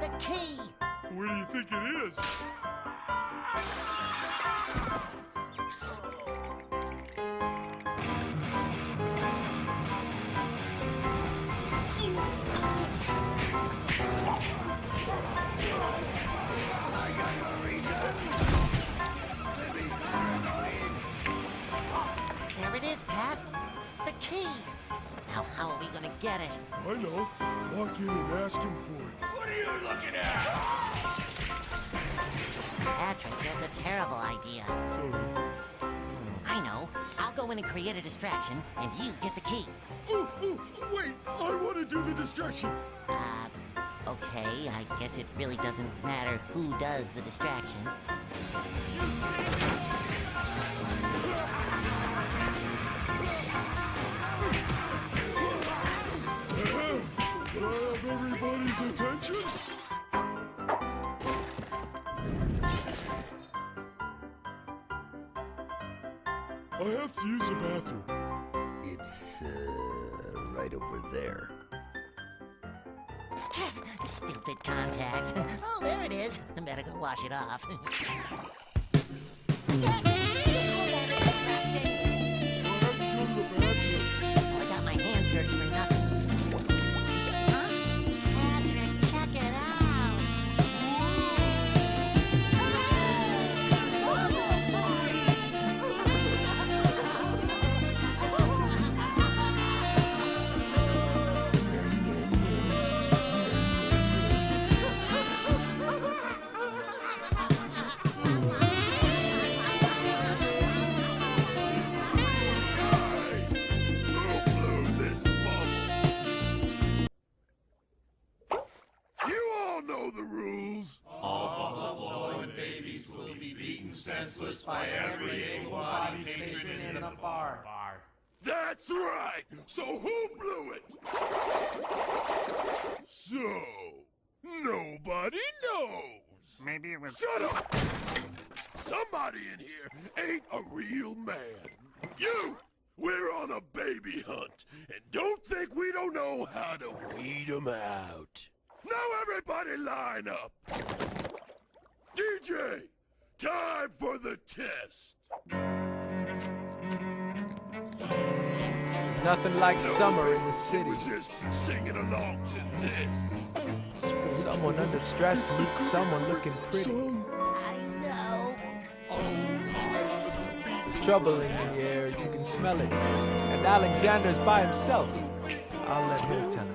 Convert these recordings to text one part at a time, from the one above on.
The key! Where do you think it is? There it is, Pat. The key. Now, how are we gonna get it? I know. Walk in and ask him for it. What are you looking at? Patrick, that's a terrible idea. Sorry. I know. I'll go in and create a distraction, and you get the key. Oh, wait! I want to do the distraction. Okay, I guess it really doesn't matter who does the distraction. Can I have everybody's attention? I have to use the bathroom. It's, right over there. Stupid contacts. Oh, there it is. I better go wash it off. I got my hands dirty for nothing. Huh? Patrick, check it out. Senseless by every able-bodied patron in the bar. That's right! So who blew it? So, nobody knows. Maybe it was... Shut up! Somebody in here ain't a real man. You! We're on a baby hunt, and don't think we don't know how to weed 'em out. Now everybody line up! DJ! Time for the test! There's nothing like summer in the city. Was just singing along to this. Someone under stress meets someone looking pretty. I know. There's trouble in the air, you can smell it. And Alexander's by himself. I'll let him tell it.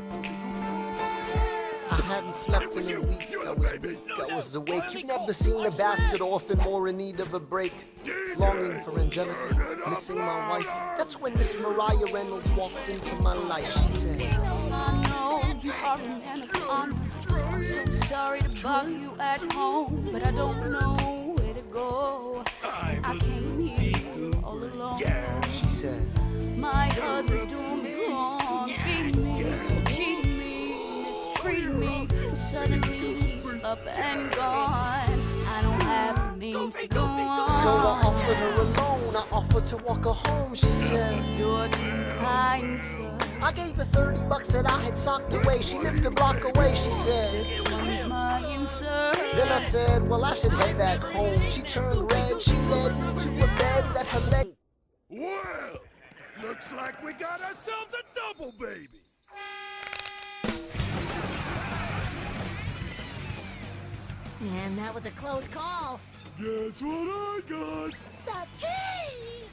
I hadn't slept in a week, I was weak, I was awake. You've never seen a bastard orphan more in need of a break. Longing for Angelica, missing my wife. That's when Miss Mariah Reynolds walked into my life. She said, I know you are a man of honor. I'm so sorry to bother you at home, but I don't know where to go. I came here all alone. she said, My husband's doing me wrong, beating me, cheating me, mistreating me. Suddenly he's up and gone. I don't have the means to go on. so I offered her a loan, I offered to walk her home. She said, You're too kind, sir. I gave her $30 that I had socked away. She lived a block away, she said. This one's mine, sir. Then I said, well, I should head back home. She turned red, she led me to a bed, let her leg. Well, looks like we got ourselves a double baby. Man, that was a close call. Guess what I got? The key!